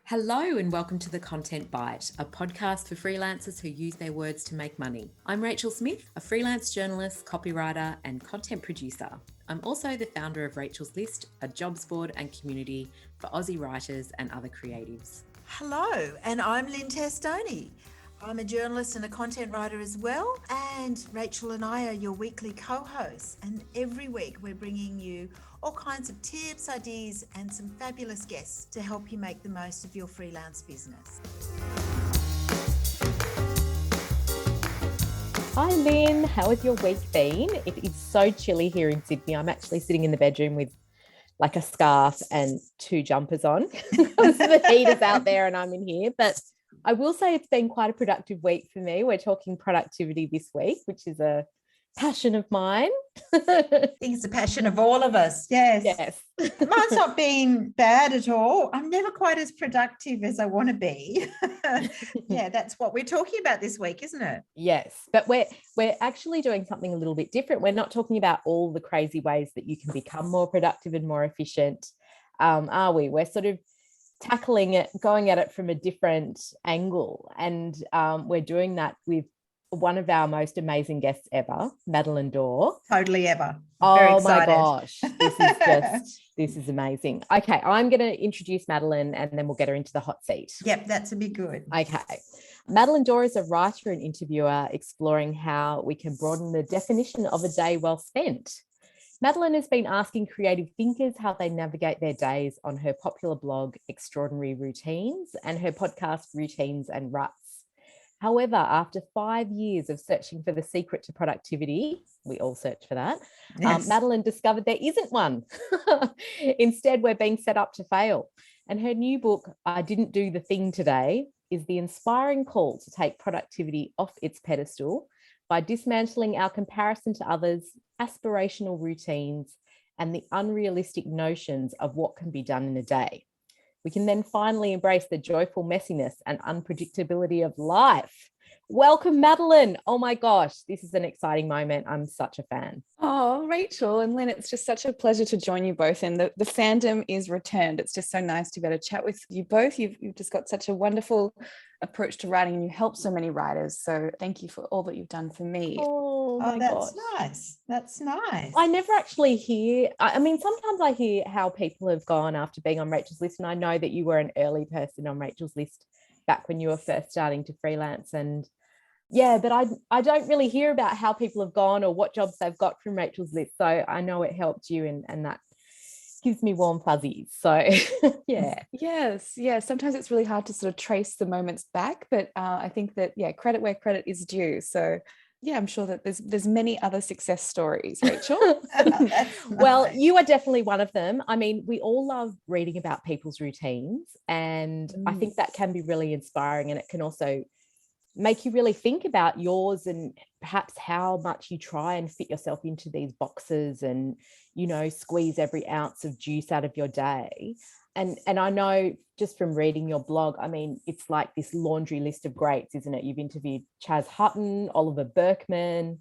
Hello and welcome to The Content Bite, a podcast for freelancers who use their words to make money. I'm Rachel Smith, a freelance journalist, copywriter, and content producer. I'm also the founder of Rachel's List, a jobs board and community for Aussie writers and other creatives. Hello, and I'm Lynn Testoni. I'm a journalist and a content writer as well, and Rachel and I are your weekly co-hosts, and every week we're bringing you all kinds of tips, ideas, and some fabulous guests to help you make the most of your freelance business. Hi Lynn, how has your week been? It is so chilly here in Sydney. I'm actually sitting in the bedroom with like a scarf and two jumpers on because the heat is out there and I'm in here. But I will say it's been quite a productive week for me. We're talking productivity this week, which is a passion of mine. I think it's a passion of all of us. Yes. Mine's not been bad at all. I'm never quite as productive as I want to be. Yeah, that's what we're talking about this week, isn't it? Yes, but we're actually doing something a little bit different. We're not talking about all the crazy ways that you can become more productive and more efficient, are we? We're sort of tackling it, going at it from a different angle, and we're doing that with one of our most amazing guests ever, Madeleine Dore. Totally ever. Very excited. My gosh, this is amazing. Okay, I'm going to introduce Madeleine and then we'll get her into the hot seat. Yep, that's a bit good. Okay. Madeleine Dore is a writer and interviewer exploring how we can broaden the definition of a day well spent. Madeleine has been asking creative thinkers how they navigate their days on her popular blog, Extraordinary Routines, and her podcast, Routines and Ruts. However, after 5 years of searching for the secret to productivity, we all search for that, yes. Madeleine discovered there isn't one. Instead, we're being set up to fail. And her new book, I Didn't Do the Thing Today, is the inspiring call to take productivity off its pedestal by dismantling our comparison to others, aspirational routines, and the unrealistic notions of what can be done in a day. We can then finally embrace the joyful messiness and unpredictability of life. Welcome, Madeleine. Oh my gosh, this is an exciting moment. I'm such a fan. Oh, Rachel and Lynn, it's just such a pleasure to join you both. And the fandom is returned. It's just so nice to be able to chat with you both. You've just got such a wonderful approach to writing and you help so many writers. So thank you for all that you've done for me. Oh my that's gosh. Nice. That's nice. I never actually hear, I mean, sometimes I hear how people have gone after being on Rachel's List. And I know that you were an early person on Rachel's List back when you were first starting to freelance. And yeah, but I don't really hear about how people have gone or what jobs they've got from Rachel's List. So I know it helped you and that gives me warm fuzzies. So yeah. Yes. Sometimes it's really hard to sort of trace the moments back, but I think that, credit where credit is due. So yeah, I'm sure that there's many other success stories, Rachel. Well, you are definitely one of them. I mean, we all love reading about people's routines, and I think that can be really inspiring, and it can also make you really think about yours and perhaps how much you try and fit yourself into these boxes and, you know, squeeze every ounce of juice out of your day. And I know just from reading your blog, I mean, it's like this laundry list of greats, isn't it? You've interviewed Chaz Hutton, Oliver Burkeman,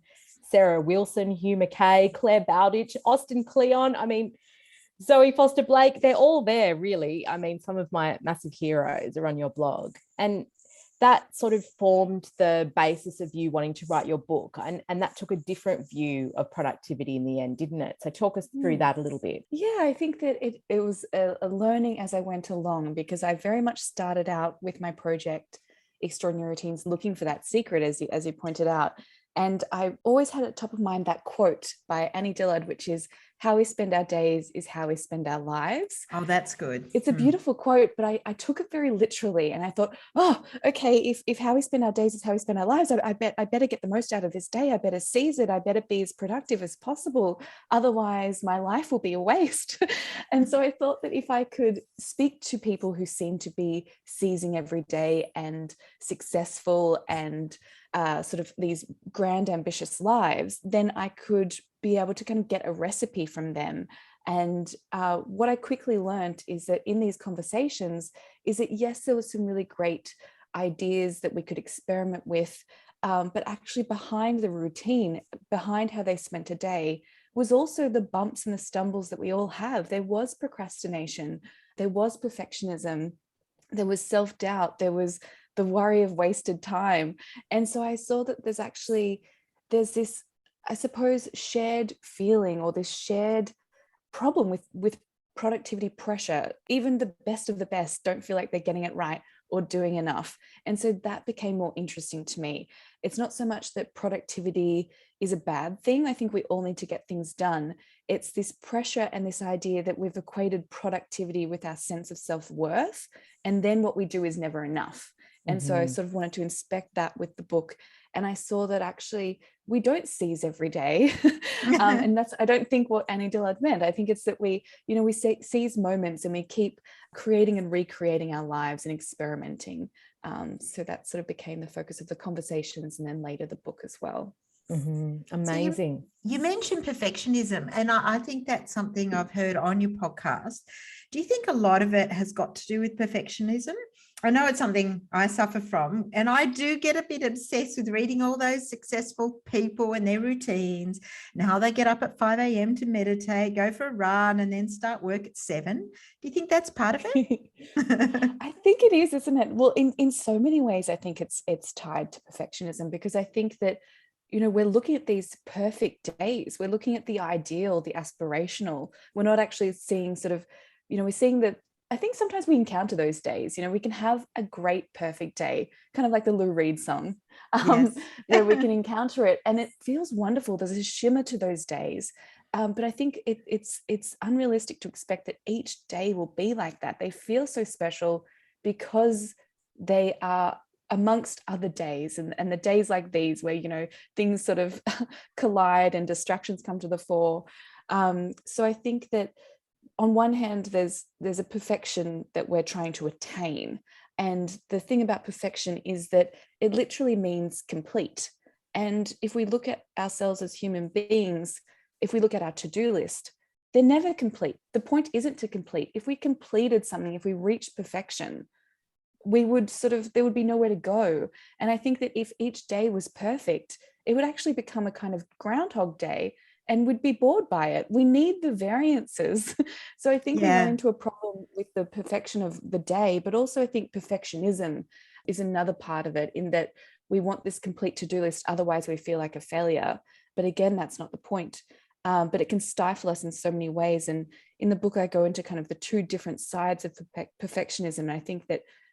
Sarah Wilson, Hugh McKay, Claire Bowditch, Austin Kleon. I mean, Zoe Foster Blake, they're all there, really. I mean, some of my massive heroes are on your blog. And that sort of formed the basis of you wanting to write your book. And that took a different view of productivity in the end, didn't it? So talk us through that a little bit. Yeah, I think that it was a learning as I went along, because I very much started out with my project, Extraordinary Routines, looking for that secret, as you pointed out. And I always had at top of mind that quote by Annie Dillard, which is, "How we spend our days is how we spend our lives." Oh, that's good. It's a beautiful quote, but I took it very literally. And I thought, oh, okay, if how we spend our days is how we spend our lives, I better get the most out of this day. I better seize it. I better be as productive as possible. Otherwise, my life will be a waste. And so I thought that if I could speak to people who seem to be seizing every day and successful and sort of these grand, ambitious lives, then I could be able to kind of get a recipe from them. And what I quickly learned is that in these conversations is that, yes, there was some really great ideas that we could experiment with, but actually behind the routine, behind how they spent a day, was also the bumps and the stumbles that we all have. There was procrastination, there was perfectionism, there was self-doubt, there was the worry of wasted time. And so I saw that there's this, I suppose, shared feeling, or this shared problem with productivity pressure. Even the best of the best don't feel like they're getting it right or doing enough. And so that became more interesting to me. It's not so much that productivity is a bad thing. I think we all need to get things done. It's this pressure and this idea that we've equated productivity with our sense of self-worth, and then what we do is never enough. And so I sort of wanted to inspect that with the book. And I saw that actually we don't seize every day. And that's, I don't think, what Annie Dillard meant. I think it's that we seize moments, and we keep creating and recreating our lives and experimenting. So that sort of became the focus of the conversations, and then later the book as well. Amazing. So you mentioned perfectionism, and I think that's something I've heard on your podcast. Do you think a lot of it has got to do with perfectionism? I know it's something I suffer from, and I do get a bit obsessed with reading all those successful people and their routines and how they get up at 5 a.m. to meditate, go for a run, and then start work at 7. Do you think that's part of it? I think it is, isn't it? Well, in so many ways, I think it's tied to perfectionism, because I think that, we're looking at these perfect days. We're looking at the ideal, the aspirational. We're not actually seeing sort of, we're seeing that. I think sometimes we encounter those days. We can have a great, perfect day, kind of like the Lou Reed song, Yes. where we can encounter it and it feels wonderful. There's a shimmer to those days. But I think it's unrealistic to expect that each day will be like that. They feel so special because they are amongst other days, and the days like these where things sort of collide and distractions come to the fore. So I think that on one hand, there's a perfection that we're trying to attain, and the thing about perfection is that it literally means complete. And if we look at ourselves as human beings, if we look at our to-do list, they're never complete. The point isn't to complete. If we completed something, if we reached perfection, there would be nowhere to go. And I think that if each day was perfect, it would actually become a kind of Groundhog Day, and we'd be bored by it. We need the variances. So I think we run into a problem with the perfection of the day, but also I think perfectionism is another part of it, in that we want this complete to-do list, otherwise we feel like a failure. But again, that's not the point. But it can stifle us in so many ways. And in the book, I go into kind of the two different sides of perfectionism. And I think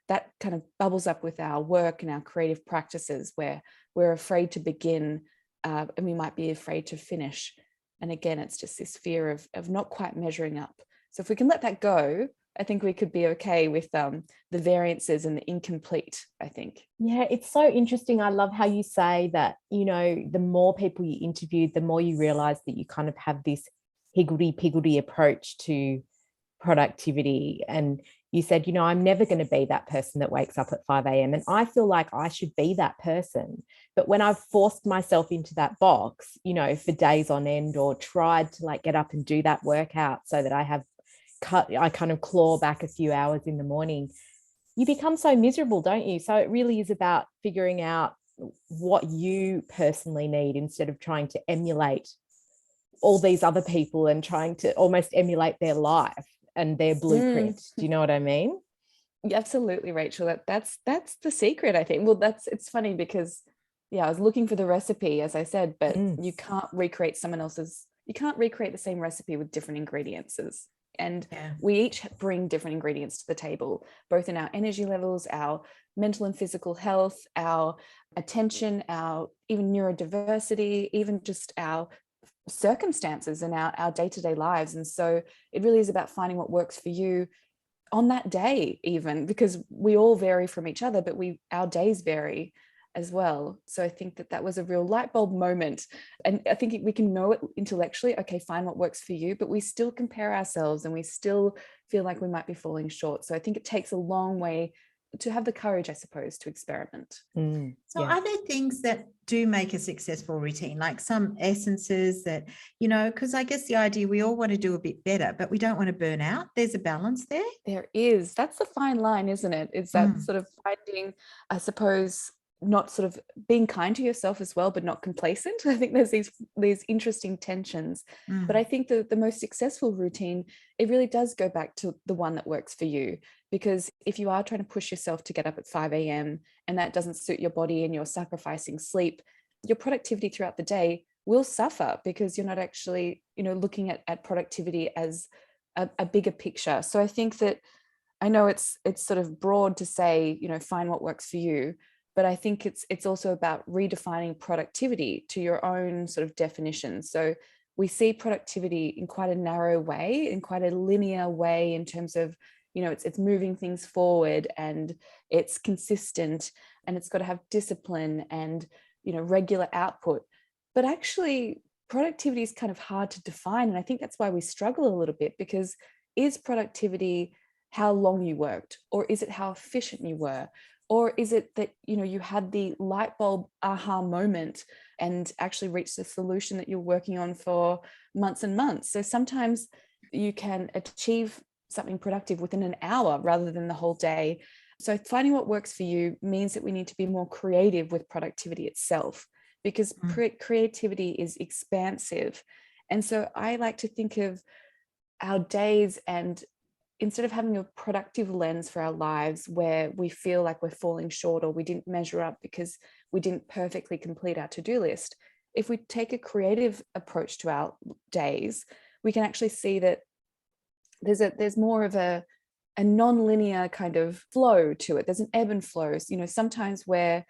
that kind of bubbles up with our work and our creative practices, where we're afraid to begin, and we might be afraid to finish. And again, it's just this fear of not quite measuring up. So if we can let that go, I think we could be okay with the variances and the incomplete, I think. Yeah, it's so interesting. I love how you say that, the more people you interview, the more you realize that you kind of have this higgledy-piggledy approach to productivity. And you said, I'm never going to be that person that wakes up at 5 a.m. And I feel like I should be that person. But when I've forced myself into that box, for days on end, or tried to get up and do that workout so that I kind of claw back a few hours in the morning, you become so miserable, don't you? So it really is about figuring out what you personally need, instead of trying to emulate all these other people and trying to almost emulate their life and their blueprint. Do you know what I mean? Absolutely, Rachel. That's the secret, I think. Well, it's funny because I was looking for the recipe, as I said, but you can't recreate the same recipe with different ingredients. And we each bring different ingredients to the table, both in our energy levels, our mental and physical health, our attention, our even neurodiversity, even just our circumstances and our day-to-day lives. And so it really is about finding what works for you on that day, even because we all vary from each other, but our days vary as well. So I think that was a real light bulb moment. And I think we can know it intellectually, okay, find what works for you, but we still compare ourselves and we still feel like we might be falling short. So I think it takes a long way to have the courage, I suppose, to experiment. So are there things that do make a successful routine, like some essences that, because I guess the idea, we all want to do a bit better, but we don't want to burn out. There's a balance there. There is. That's the fine line, isn't it? It's that sort of finding, I suppose, not sort of being kind to yourself as well, but not complacent. I think there's these interesting tensions. But I think the most successful routine, it really does go back to the one that works for you. Because if you are trying to push yourself to get up at 5 a.m. and that doesn't suit your body and you're sacrificing sleep, your productivity throughout the day will suffer, because you're not actually, looking at productivity as a bigger picture. So I think that, I know it's sort of broad to say, find what works for you, but I think it's also about redefining productivity to your own sort of definition. So we see productivity in quite a narrow way, in quite a linear way, in terms of, it's moving things forward, and it's consistent, and it's got to have discipline and, regular output. But actually, productivity is kind of hard to define. And I think that's why we struggle a little bit, because is productivity how long you worked, or is it how efficient you were? Or is it that, you had the light bulb aha moment and actually reached the solution that you're working on for months and months? So sometimes you can achieve something productive within an hour rather than the whole day. So finding what works for you means that we need to be more creative with productivity itself, because creativity is expansive. And so I like to think of our days, and instead of having a productive lens for our lives where we feel like we're falling short or we didn't measure up because we didn't perfectly complete our to-do list, if we take a creative approach to our days, we can actually see that there's more of a non-linear kind of flow to it. There's an ebb and flow. Sometimes where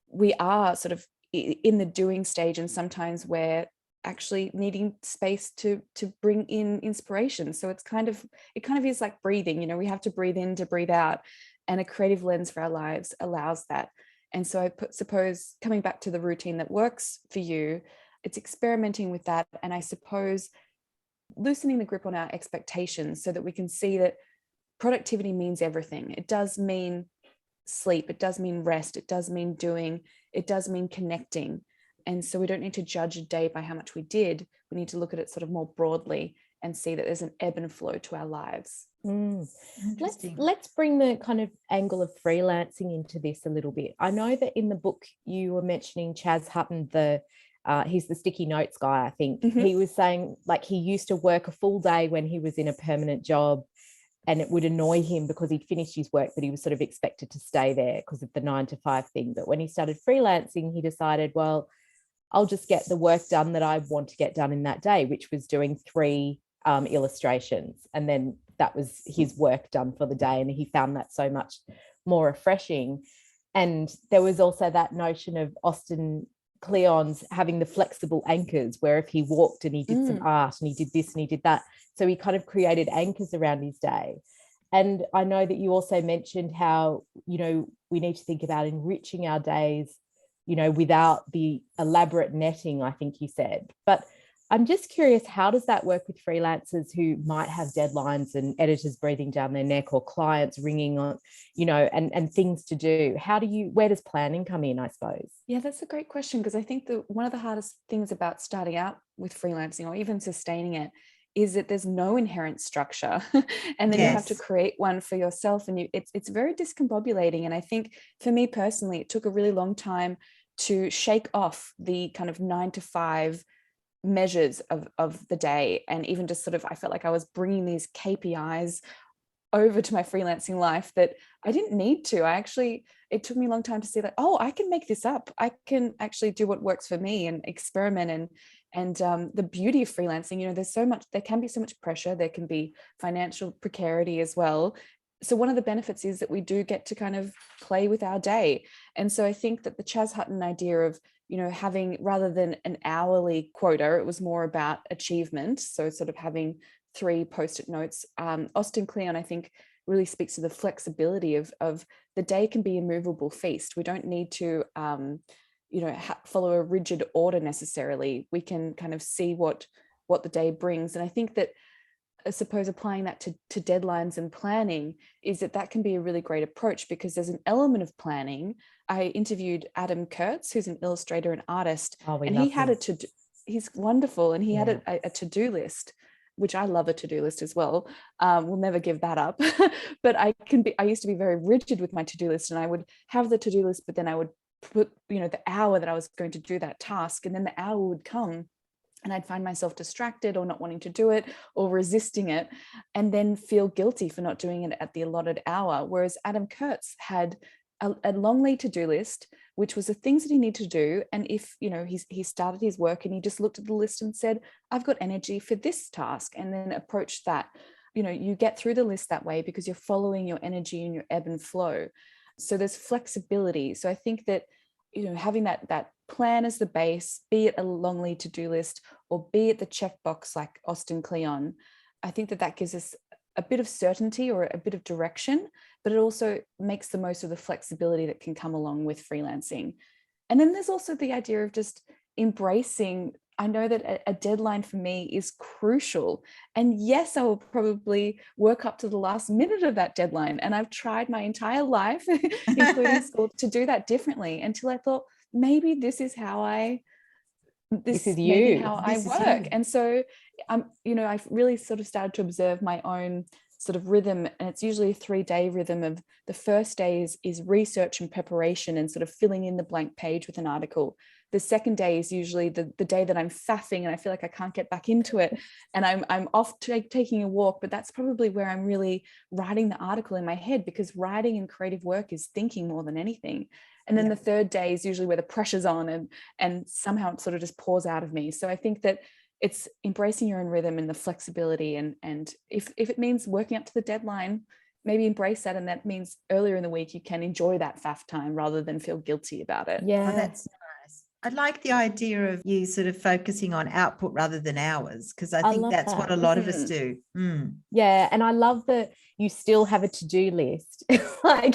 we are sort of in the doing stage, and sometimes we're actually needing space to bring in inspiration. So it kind of is like breathing. We have to breathe in to breathe out, and a creative lens for our lives allows that. And so I suppose, coming back to the routine that works for you, it's experimenting with that, and I suppose loosening the grip on our expectations so that we can see that productivity means everything. It does mean sleep, it does mean rest, it does mean doing, it does mean connecting. And so we don't need to judge a day by how much we did. We need to look at it sort of more broadly and see that there's an ebb and flow to our lives. Let's bring the kind of angle of freelancing into this a little bit. I know that in the book you were mentioning Chaz Hutton, he's the sticky notes guy, I think. He was saying, like, he used to work a full day when he was in a permanent job, and it would annoy him because he'd finished his work, but he was sort of expected to stay there because of the 9 to 5 thing. But when he started freelancing, he decided, well, I'll just get the work done that I want to get done in that day, which was doing 3 illustrations. And then that was his work done for the day. And he found that so much more refreshing. And there was also that notion of Austin Kleon's having the flexible anchors, where if he walked and he did some art and he did this and he did that, so he kind of created anchors around his day. And I know that you also mentioned how, we need to think about enriching our days, without the elaborate netting, I think you said. But I'm just curious, how does that work with freelancers who might have deadlines and editors breathing down their neck, or clients ringing on, and things to do? Where does planning come in, I suppose? Yeah, that's a great question, because I think that one of the hardest things about starting out with freelancing, or even sustaining it, is that there's no inherent structure. And then you have to create one for yourself, and it's very discombobulating. And I think for me personally, it took a really long time to shake off the kind of 9 to 5 measures of the day, and even just sort of, I felt like I was bringing these KPIs over to my freelancing life that I didn't need to. It took me a long time to see that, oh, I can make this up. I can actually do what works for me and experiment. And the beauty of freelancing, there can be so much pressure. There can be financial precarity as well. So one of the benefits is that we do get to kind of play with our day. And so I think that the Chaz Hutton idea of, having, rather than an hourly quota, it was more about achievement. So sort of having 3 post-it notes. Austin Kleon, I think, really speaks to the flexibility of the day can be a movable feast. We don't need to, follow a rigid order necessarily. We can kind of see what the day brings. And I think that, I suppose, applying that to deadlines and planning is that can be a really great approach, because there's an element of planning. I interviewed Adam Kurtz, who's an illustrator and artist, and he had he's wonderful, and he had a to-do list, which I love a to-do list as well. We'll never give that up. But I used to be very rigid with my to-do list, and I would have the to-do list, but then I would put, the hour that I was going to do that task, and then the hour would come and I'd find myself distracted or not wanting to do it or resisting it, and then feel guilty for not doing it at the allotted hour. Whereas Adam Kurtz had a long lead to-do list, which was the things that he needed to do. And if, he started his work and he just looked at the list and said, I've got energy for this task, and then approached that. You get through the list that way because you're following your energy and your ebb and flow. So there's flexibility. So I think that, having that plan as the base, be it a long lead to-do list or be it the checkbox like Austin Kleon, I think that gives us a bit of certainty or a bit of direction, but it also makes the most of the flexibility that can come along with freelancing. And then there's also the idea of just embracing, I know that a deadline for me is crucial. And yes, I will probably work up to the last minute of that deadline. And I've tried my entire life, including school, to do that differently until I thought, maybe this is how this is maybe you. how This I is work. you. And so I've really sort of started to observe my own sort of rhythm, and it's usually a 3-day rhythm of the first day is research and preparation and sort of filling in the blank page with an article. The second day is usually the day that I'm faffing and I feel like I can't get back into it, and I'm off taking a walk, but that's probably where I'm really writing the article in my head, because writing and creative work is thinking more than anything. And then the third day is usually where the pressure's on and somehow it sort of just pours out of me. So I think that it's embracing your own rhythm and the flexibility. And if it means working up to the deadline, maybe embrace that. And that means earlier in the week, you can enjoy that faff time rather than feel guilty about it. Yeah. Oh, that's nice. I like the idea of you sort of focusing on output rather than hours, because I think love that's what a lot of us do. Yeah. And I love that you still have a to-do list. I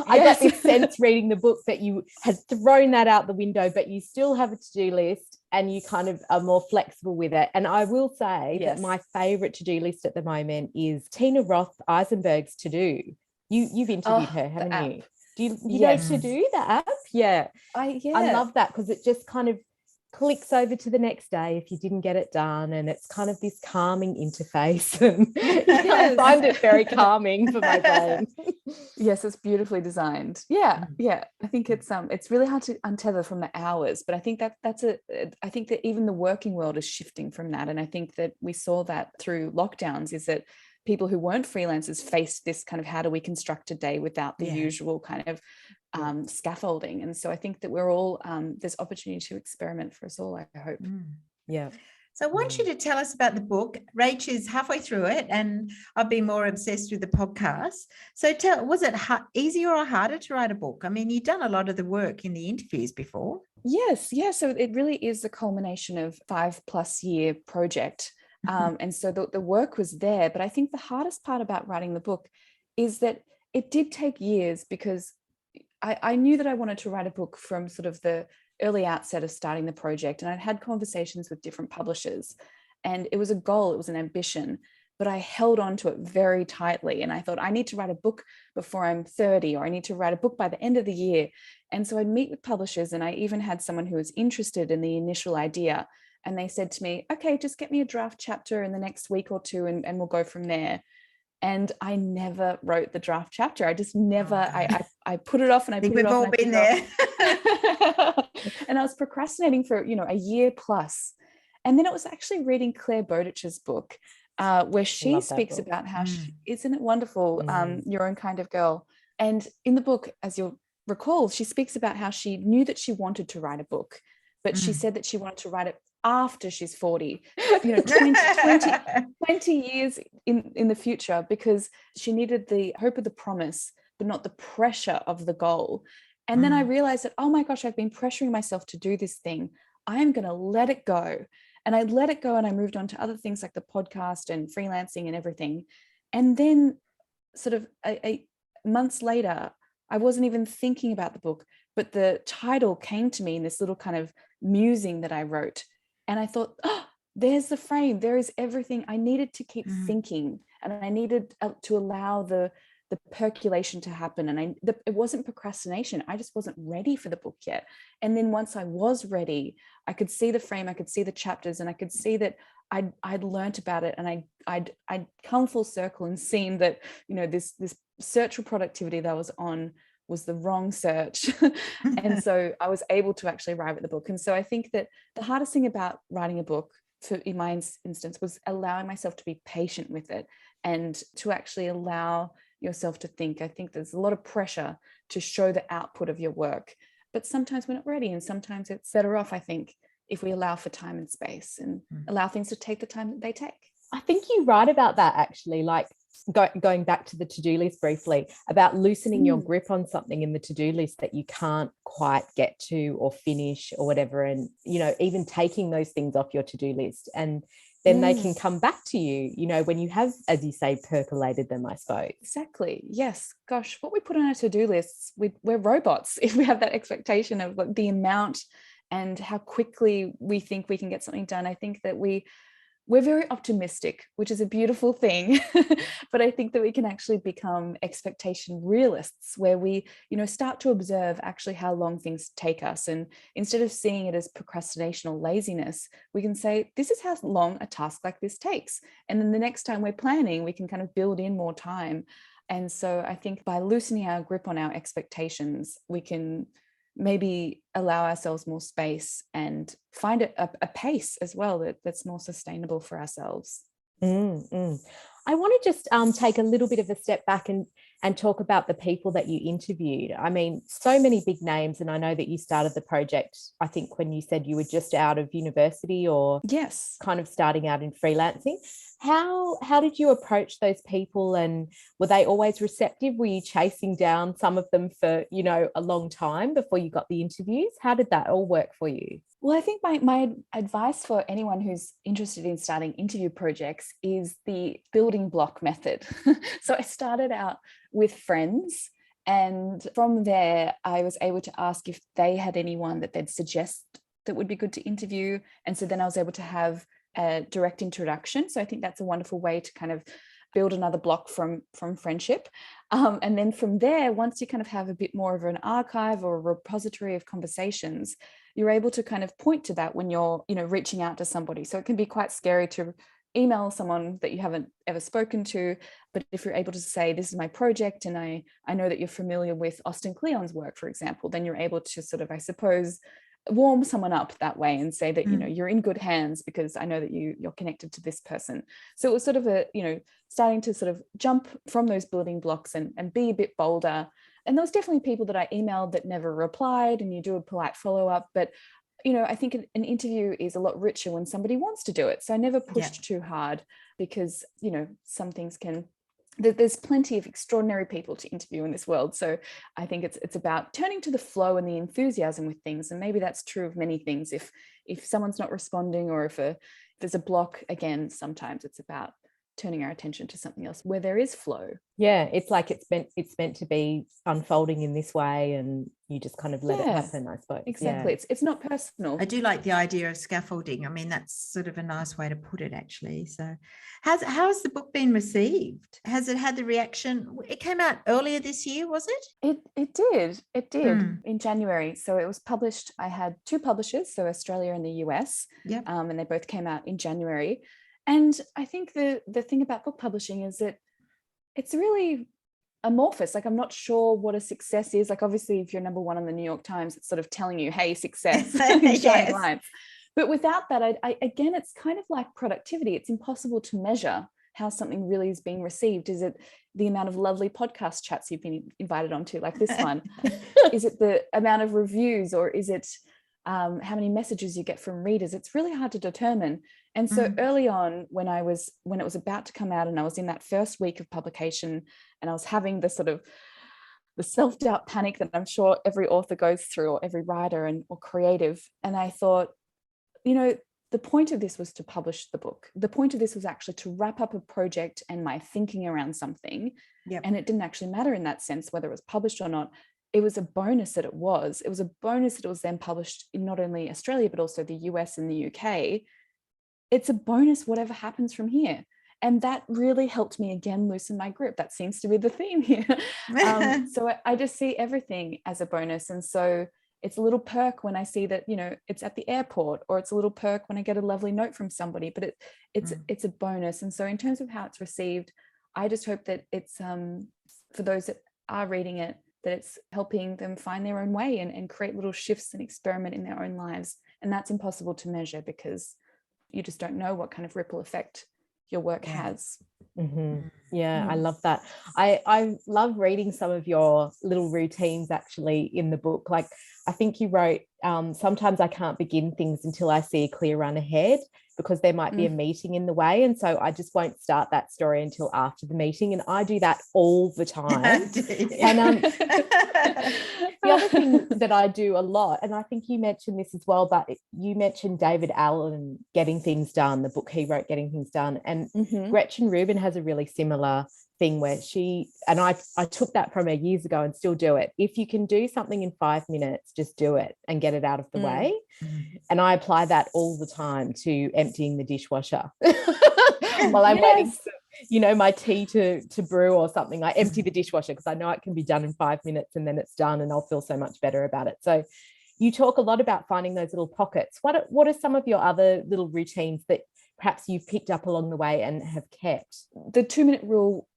got this sense reading the book that you had thrown that out the window, but you still have a to-do list and you kind of are more flexible with it. And I will say that my favorite to-do list at the moment is Tina Roth Eisenberg's to-do. You've interviewed her, haven't you? Do you know to-do, the app? Yeah. I love that because it just kind of clicks over to the next day if you didn't get it done, and it's kind of this calming interface, and I find it very calming for my brain. Yes, it's beautifully designed. I think it's really hard to untether from the hours, but I think I think that even the working world is shifting from that, and I think that we saw that through lockdowns, is that people who weren't freelancers faced this kind of, how do we construct a day without the usual kind of scaffolding. And so I think that we're all, there's opportunity to experiment for us all, I hope. Yeah. So I want you to tell us about the book. Rach is halfway through it and I've been more obsessed with the podcast. So was it easier or harder to write a book? I mean, you've done a lot of the work in the interviews before. Yes. Yeah. So it really is the culmination of 5+ year project. And so the work was there, but I think the hardest part about writing the book is that it did take years, because I knew that I wanted to write a book from sort of the early outset of starting the project. And I'd had conversations with different publishers, and it was a goal, it was an ambition, but I held on to it very tightly. And I thought, I need to write a book before I'm 30, or I need to write a book by the end of the year. And so I'd meet with publishers, and I even had someone who was interested in the initial idea. And they said to me, okay, just get me a draft chapter in the next week or two, and we'll go from there. And I never wrote the draft chapter. I just never, I put it off and I put it off. We've all been there. And I was procrastinating for, a year plus. And then it was actually reading Claire Bowditch's book, where she speaks about how isn't it wonderful, Your Own Kind of Girl. And in the book, as you'll recall, she speaks about how she knew that she wanted to write a book, but she said that she wanted to write it after she's 40, 20 years in the future, because she needed the hope of the promise, but not the pressure of the goal. And then I realized that, oh my gosh, I've been pressuring myself to do this thing. I'm going to let it go. And I let it go, and I moved on to other things like the podcast and freelancing and everything. And then sort of months later, I wasn't even thinking about the book, but the title came to me in this little kind of musing that I wrote. And I thought, oh, there's the frame. There is everything. I needed to keep thinking, and I needed to allow the percolation to happen. And it wasn't procrastination. I just wasn't ready for the book yet. And then once I was ready, I could see the frame, I could see the chapters, and I could see that I'd learnt about it, and I'd come full circle and seen that, this search for productivity that I was on was the wrong search. And so I was able to actually arrive at the book. And so I think that the hardest thing about writing a book, in my instance, was allowing myself to be patient with it and to actually allow yourself to think. I think there's a lot of pressure to show the output of your work, but sometimes we're not ready, and sometimes it's better off, I think, if we allow for time and space and allow things to take the time that they take. I think you're right about that, actually. Like going back to the to-do list briefly, about loosening your grip on something in the to-do list that you can't quite get to or finish or whatever, and even taking those things off your to-do list, and then they can come back to you, when you have, as you say, percolated them, I suppose. Exactly. Yes. Gosh, what we put on our to-do lists, we're robots if we have that expectation of the amount and how quickly we think we can get something done. I think that we're very optimistic, which is a beautiful thing. But I think that we can actually become expectation realists, where we, start to observe actually how long things take us. And instead of seeing it as procrastination or laziness, we can say, this is how long a task like this takes. And then the next time we're planning, we can kind of build in more time. And so I think by loosening our grip on our expectations, we can maybe allow ourselves more space and find a pace as well that's more sustainable for ourselves. I want to just take a little bit of a step back and talk about the people that you interviewed. I mean, so many big names, and I know that you started the project, I think, when you said you were just out of university or yes, kind of starting out in freelancing. How did you approach those people, and were they always receptive? Were you chasing down some of them for, a long time before you got the interviews? How did that all work for you? Well, I think my advice for anyone who's interested in starting interview projects is the building block method. So I started out with friends, and from there I was able to ask if they had anyone that they'd suggest that would be good to interview. And so then I was able to have a direct introduction. So I think that's a wonderful way to kind of build another block from friendship. And then from there, once you kind of have a bit more of an archive or a repository of conversations, you're able to kind of point to that when you're, reaching out to somebody. So it can be quite scary to email someone that you haven't ever spoken to. But if you're able to say, this is my project, and I know that you're familiar with Austin Kleon's work, for example, then you're able to sort of, I suppose, warm someone up that way and say that, you're in good hands because I know that you're connected to this person. So it was sort of starting to sort of jump from those building blocks and be a bit bolder. And there was definitely people that I emailed that never replied, and you do a polite follow-up. But, I think an interview is a lot richer when somebody wants to do it. So I never pushed too hard because, some things there's plenty of extraordinary people to interview in this world. So I think it's about turning to the flow and the enthusiasm with things. And maybe that's true of many things. If someone's not responding, or if there's a block, again, sometimes it's about turning our attention to something else where there is flow. Yeah, it's like it's meant to be unfolding in this way, and you just kind of let it happen, I suppose. Exactly. It's not personal. I do like the idea of scaffolding. I mean, that's sort of a nice way to put it, actually. So how has the book been received? Has it had the reaction? It came out earlier this year, was it? It did in January. So it was published. I had two publishers, so Australia and the US, and they both came out in January. And I think the thing about book publishing is that it's really amorphous. Like, I'm not sure what a success is. Like, obviously, if you're number one on the New York Times, it's sort of telling you, hey, success. Yes. But without that, I again, it's kind of like productivity. It's impossible to measure how something really is being received. Is it the amount of lovely podcast chats you've been invited onto, like this one? Is it the amount of reviews, or is it how many messages you get from readers? It's really hard to determine. And so early on, when it was about to come out, and I was in that first week of publication, and I was having the sort of the self-doubt panic that I'm sure every author goes through, or every writer or creative. And I thought, the point of this was to publish the book. The point of this was actually to wrap up a project and my thinking around something. And it didn't actually matter in that sense whether it was published or not. It was a bonus that it was. It was a bonus that it was then published in not only Australia, but also the US and the UK. It's a bonus whatever happens from here. And that really helped me again loosen my grip. That seems to be the theme here. So I just see everything as a bonus. And so it's a little perk when I see that, it's at the airport, or it's a little perk when I get a lovely note from somebody, but it's a bonus. And so in terms of how it's received, I just hope that it's for those that are reading it, that it's helping them find their own way and create little shifts and experiment in their own lives. And that's impossible to measure because you just don't know what kind of ripple effect your work has. Mm-hmm. Yeah, I love that. I love reading some of your little routines actually in the book. Like I think you wrote, sometimes I can't begin things until I see a clear run ahead because there might be a meeting in the way. And so I just won't start that story until after the meeting. And I do that all the time. And the other thing that I do a lot, and I think you mentioned this as well, but you mentioned David Allen, Getting Things Done, the book he wrote, Getting Things Done. And Gretchen Rubin has a really similar thing where I took that from her years ago and still do it. If you can do something in 5 minutes, just do it and get it out of the way. And I apply that all the time to emptying the dishwasher while I'm waiting for, my tea to brew or something. I empty the dishwasher because I know it can be done in 5 minutes and then it's done and I'll feel so much better about it. So you talk a lot about finding those little pockets. What are some of your other little routines that perhaps you've picked up along the way and have kept? The 2-minute rule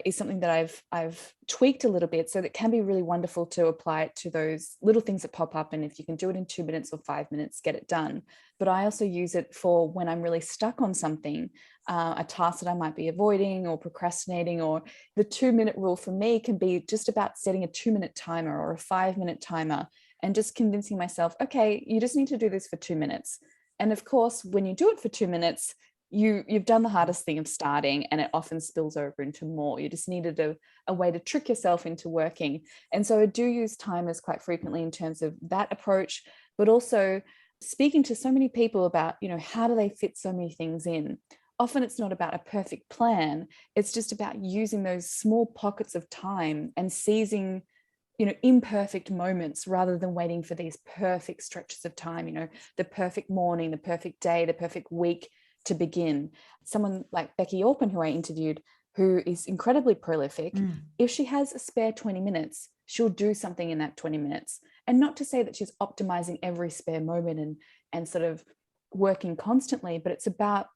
is something that I've tweaked a little bit, so that can be really wonderful to apply it to those little things that pop up. And if you can do it in 2 minutes or 5 minutes, get it done. But I also use it for when I'm really stuck on something, a task that I might be avoiding or procrastinating. Or the 2-minute rule for me can be just about setting a 2-minute timer or a 5-minute timer and just convincing myself, okay, you just need to do this for 2 minutes. And of course, when you do it for 2 minutes, you've done the hardest thing of starting, and it often spills over into more. You just needed a way to trick yourself into working. And so I do use timers quite frequently in terms of that approach, but also speaking to so many people about, how do they fit so many things in? Often it's not about a perfect plan. It's just about using those small pockets of time and seizing imperfect moments rather than waiting for these perfect stretches of time, the perfect morning, the perfect day, the perfect week to begin. Someone like Becky Orpin, who I interviewed, who is incredibly prolific, if she has a spare 20 minutes, she'll do something in that 20 minutes. And not to say that she's optimizing every spare moment and sort of working constantly, but it's about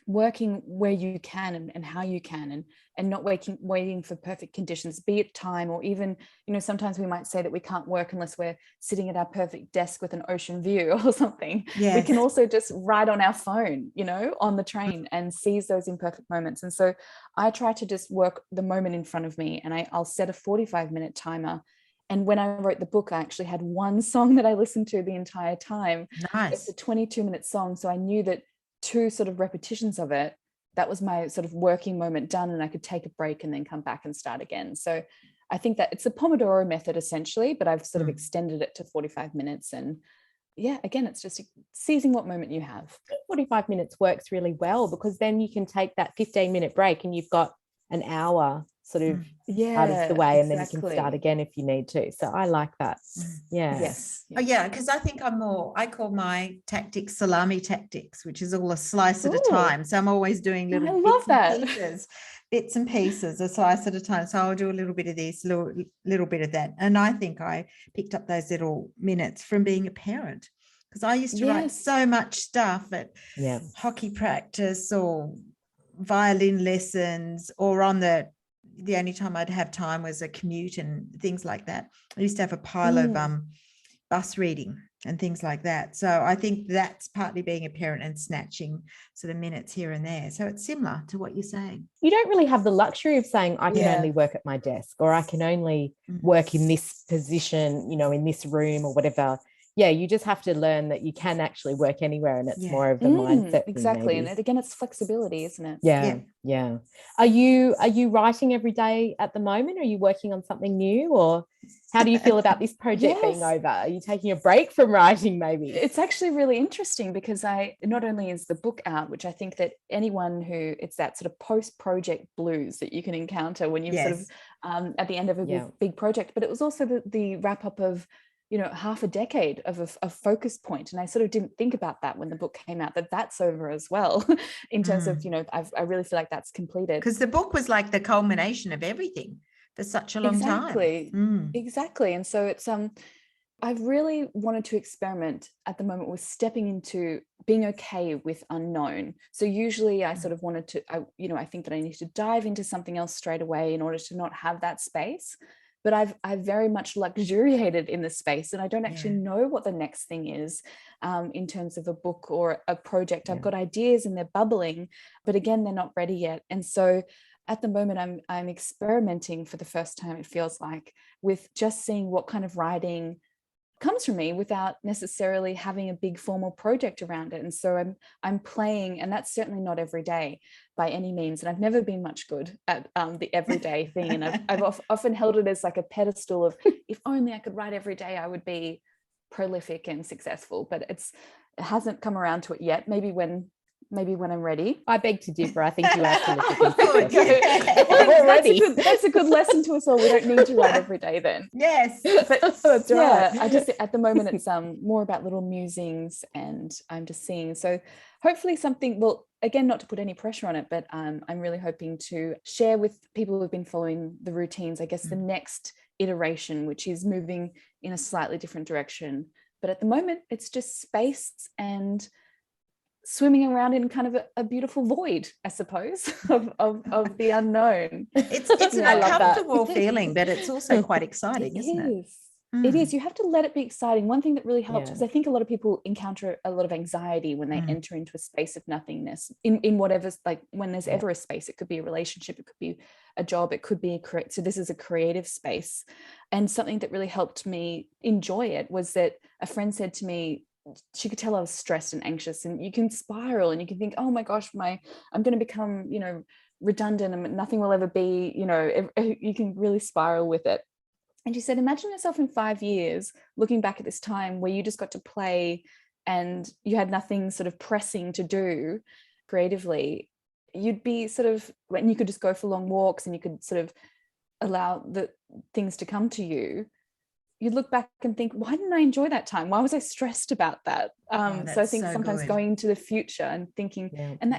working where you can and how you can, and not waiting for perfect conditions, be it time or even, sometimes we might say that we can't work unless we're sitting at our perfect desk with an ocean view or something. Yes. We can also just write on our phone, on the train, and seize those imperfect moments. And so I try to just work the moment in front of me, and I'll set a 45-minute timer. And when I wrote the book, I actually had one song that I listened to the entire time. Nice. It's a 22-minute song. So I knew that 2 sort of repetitions of it, that was my sort of working moment done, and I could take a break and then come back and start again. So I think that it's a Pomodoro method essentially, but I've sort of extended it to 45 minutes. And again, it's just seizing what moment you have. 45 minutes works really well because then you can take that 15-minute break and you've got an hour sort of out of the way, and then you can start again if you need to. So I like that. Yes. Oh yeah, because I think I call my tactics salami tactics, which is all a slice at a time. So I'm always doing little bits and pieces, a slice at a time. So I'll do a little bit of this, little bit of that. And I think I picked up those little minutes from being a parent, because I used to write so much stuff at hockey practice or violin lessons, or on the only time I'd have time was a commute and things like that. I used to have a pile of bus reading and things like that. So I think that's partly being a parent and snatching sort of minutes here and there. So it's similar to what you're saying. You don't really have the luxury of saying, I can only work at my desk, or I can only work in this position, in this room or whatever. You just have to learn that you can actually work anywhere, and it's more of the mindset. Exactly. And again, it's flexibility, isn't it? Yeah. Are you writing every day at the moment? Are you working on something new, or how do you feel about this project being over? Are you taking a break from writing maybe? It's actually really interesting because not only is the book out, which I think that anyone who, it's that sort of post-project blues that you can encounter when you've sort of at the end of a big project, but it was also the wrap up of half a decade of a focus point. And I sort of didn't think about that when the book came out, that's over as well in terms of, I really feel like that's completed. Because the book was like the culmination of everything for such a long time. Exactly. And so it's, I've really wanted to experiment at the moment with stepping into being okay with unknown. So usually I sort of wanted to, I think that I need to dive into something else straight away in order to not have that space. but I've very much luxuriated in the space, and I don't actually know what the next thing is in terms of a book or a project. I've got ideas and they're bubbling, but again, they're not ready yet. And so at the moment, I'm experimenting for the first time, it feels like, with just seeing what kind of writing comes from me without necessarily having a big formal project around it. And so I'm playing, and that's certainly not every day by any means. And I've never been much good at the everyday thing. And I've often held it as like a pedestal of, if only I could write every day, I would be prolific and successful. But it hasn't come around to it yet. Maybe when I'm ready. I beg to differ. I think you absolutely Good. That's a good lesson to us all. We don't need to write every day then. Yes. But that's right. I just, at the moment, it's more about little musings, and I'm just seeing. So hopefully something, well, again, not to put any pressure on it, but I'm really hoping to share with people who have been following the routines, I guess, the next iteration, which is moving in a slightly different direction. But at the moment, it's just space and swimming around in kind of a beautiful void, I suppose, of the unknown. It's an uncomfortable feeling, but it's also quite exciting, isn't it? It is. You have to let it be exciting. One thing that really helps, because I think a lot of people encounter a lot of anxiety when they enter into a space of nothingness in whatever's, like, when there's ever a space. It could be a relationship, it could be a job, it could be so this is a creative space. And something that really helped me enjoy it was that a friend said to me, she could tell I was stressed and anxious, and you can spiral and you can think, oh my gosh, I'm going to become, redundant, and nothing will ever be, you can really spiral with it. And she said, imagine yourself in 5 years looking back at this time where you just got to play and you had nothing sort of pressing to do creatively. You'd be sort of, when you could just go for long walks and you could sort of allow the things to come to you. You'd look back and think, why didn't I enjoy that time? Why was I stressed about that? So I think sometimes going into the future and thinking,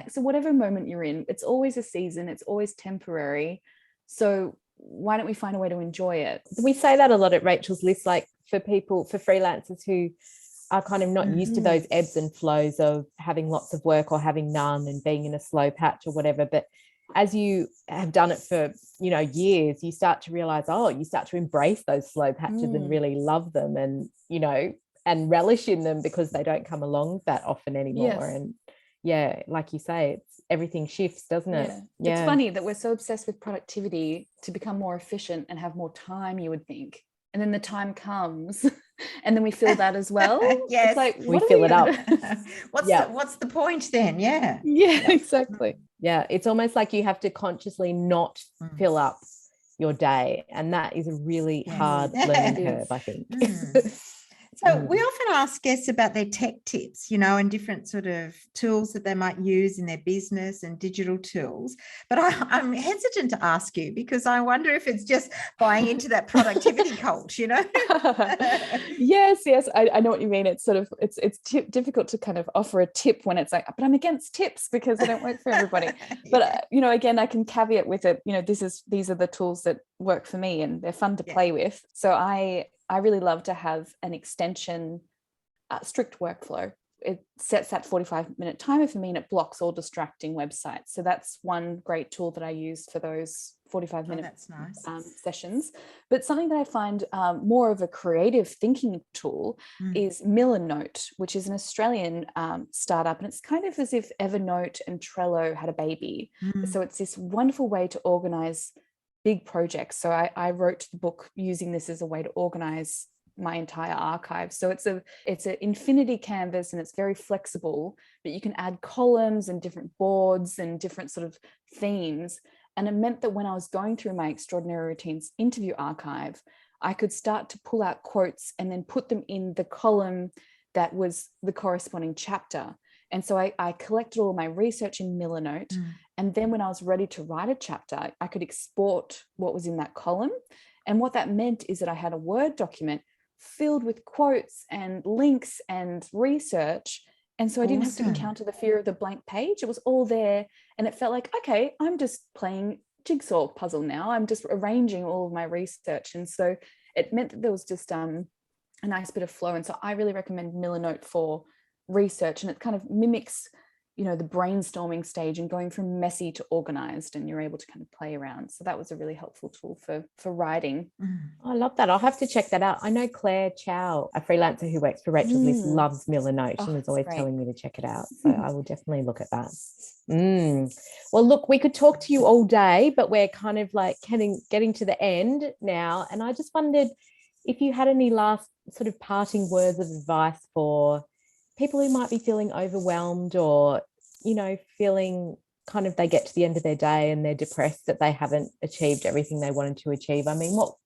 so whatever moment you're in, it's always a season, it's always temporary. So why don't we find a way to enjoy it? We say that a lot at Rachel's List, like for freelancers who are kind of not used to those ebbs and flows of having lots of work or having none and being in a slow patch or whatever. But as you have done it for, years, you start to realize, you start to embrace those slow patches and really love them and, and relish in them because they don't come along that often anymore. And like you say, everything shifts, doesn't it? It's funny that we're so obsessed with productivity to become more efficient and have more time, you would think. And then the time comes and then we feel that as well. Yes. It's like, we fill it up. What's the point then? Yeah, exactly. Yeah, it's almost like you have to consciously not fill up your day. And that is a really hard learning curve, I think. So we often ask guests about their tech tips, and different sort of tools that they might use in their business and digital tools. But I'm hesitant to ask you because I wonder if it's just buying into that productivity cult, Yes, I know what you mean. It's sort of, it's difficult to kind of offer a tip when it's like, but I'm against tips because they don't work for everybody. But, again, I can caveat with it, these are the tools that work for me and they're fun to play with. So I really love to have an extension, strict workflow. It sets that 45-minute timer for me and it blocks all distracting websites. So that's one great tool that I use for those 45-minute sessions. But something that I find more of a creative thinking tool is Millernote, which is an Australian startup. And it's kind of as if Evernote and Trello had a baby. So it's this wonderful way to organize big projects. So I wrote the book using this as a way to organize my entire archive. So it's an infinity canvas and it's very flexible, but you can add columns and different boards and different sort of themes. And it meant that when I was going through my Extraordinary Routines interview archive, I could start to pull out quotes and then put them in the column that was the corresponding chapter. And so I collected all my research in Millernote. And then when I was ready to write a chapter, I could export what was in that column. And what that meant is that I had a Word document filled with quotes and links and research. And so I didn't have to encounter the fear of the blank page. It was all there. And it felt like, okay, I'm just playing jigsaw puzzle now. I'm just arranging all of my research. And so it meant that there was just a nice bit of flow. And so I really recommend Millernote for research, and it kind of mimics the brainstorming stage and going from messy to organized, and you're able to kind of play around. So that was a really helpful tool for writing. I love that. I'll have to check that out. I know Claire Chow, a freelancer who works for Rachel's List, loves Miller Note and is always telling me to check it out. So I will definitely look at that. Well, look, we could talk to you all day, but we're kind of like getting to the end now. And I just wondered if you had any last sort of parting words of advice for people who might be feeling overwhelmed, or, feeling kind of they get to the end of their day and they're depressed that they haven't achieved everything they wanted to achieve. I mean, what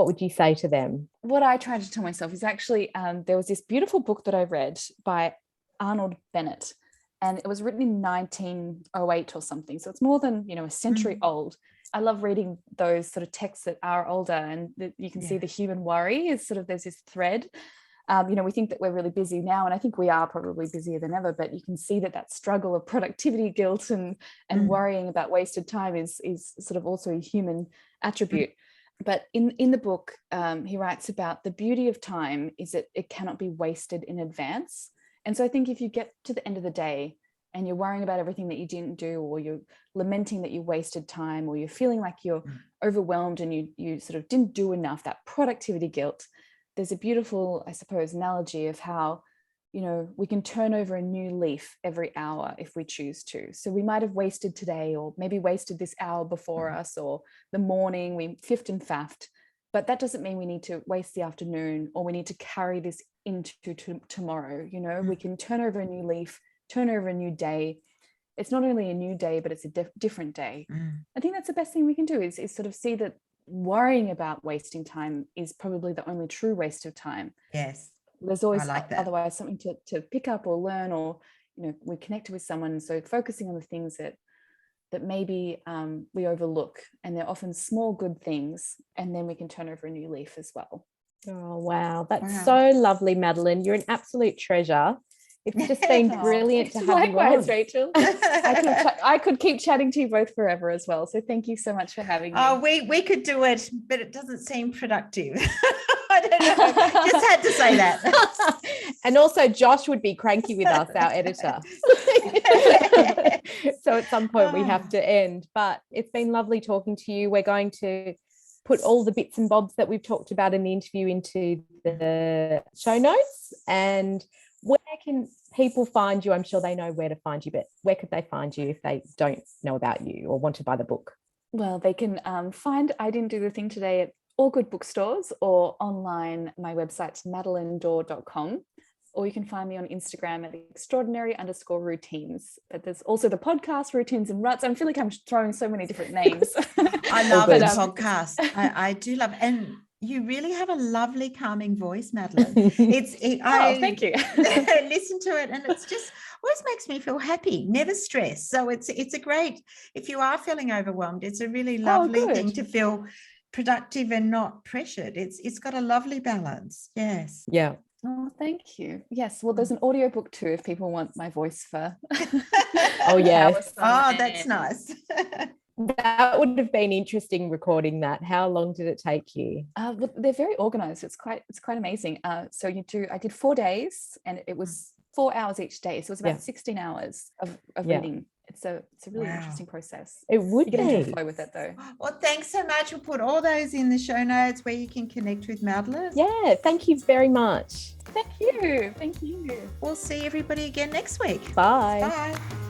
would you say to them? What I tried to tell myself is actually there was this beautiful book that I read by Arnold Bennett, and it was written in 1908 or something. So it's more than, a century old. I love reading those sort of texts that are older, and you can see the human worry is sort of, there's this thread. We think that we're really busy now, and I think we are probably busier than ever, but you can see that struggle of productivity guilt and worrying about wasted time is sort of also a human attribute. But in the book, he writes about the beauty of time is that it cannot be wasted in advance. And so I think if you get to the end of the day and you're worrying about everything that you didn't do, or you're lamenting that you wasted time, or you're feeling like you're overwhelmed and you sort of didn't do enough, that productivity guilt, there's a beautiful, I suppose, analogy of how, we can turn over a new leaf every hour if we choose to. So we might have wasted today, or maybe wasted this hour before us, or the morning we fiffed and faffed, but that doesn't mean we need to waste the afternoon, or we need to carry this into tomorrow. We can turn over a new leaf, turn over a new day. It's not only a new day, but it's a different day. I think that's the best thing we can do is sort of see that worrying about wasting time is probably the only true waste of time. Yes. There's always otherwise something to pick up or learn, or, we connected with someone. So focusing on the things that maybe we overlook, and they're often small good things, and then we can turn over a new leaf as well. Oh, wow. That's so lovely, Madeleine. You're an absolute treasure. It's just been brilliant to have likewise, you on. Rachel. I could keep chatting to you both forever as well. So thank you so much for having me. Oh, we could do it, but it doesn't seem productive. I don't know. Just had to say that. And also Josh would be cranky with us, our editor. So at some point we have to end. But it's been lovely talking to you. We're going to put all the bits and bobs that we've talked about in the interview into the show notes. And where can people find you? I'm sure they know where to find you, but where could they find you if they don't know about you or want to buy the book? Well, they can find I Didn't Do the Thing Today at all good bookstores, or online. My website's madelinedore.com, or you can find me on Instagram at extraordinary_routines. But there's also the podcast, Routines and Ruts. I feel like I'm throwing so many different names. I love a podcast. I do love, and you really have a lovely calming voice, Madeleine. Thank you. Listen to it, and it's just always makes me feel happy, never stressed. So it's a great, if you are feeling overwhelmed, it's a really lovely thing to feel productive and not pressured. It's got a lovely balance. Yes. Yeah. Oh, thank you. Yes. Well, there's an audiobook too if people want my voice for. Oh, yes. Oh, that's nice. That would have been interesting recording that. How long did it take you? Well, they're very organized. It's quite amazing. So I did 4 days, and it was 4 hours each day. So it was about 16 hours of reading. It's a really interesting process. It would you get into a flow with it though. Well, thanks so much. We'll put all those in the show notes where you can connect with Madeleine. Yeah, thank you very much. Thank you. We'll see everybody again next week. Bye. Bye.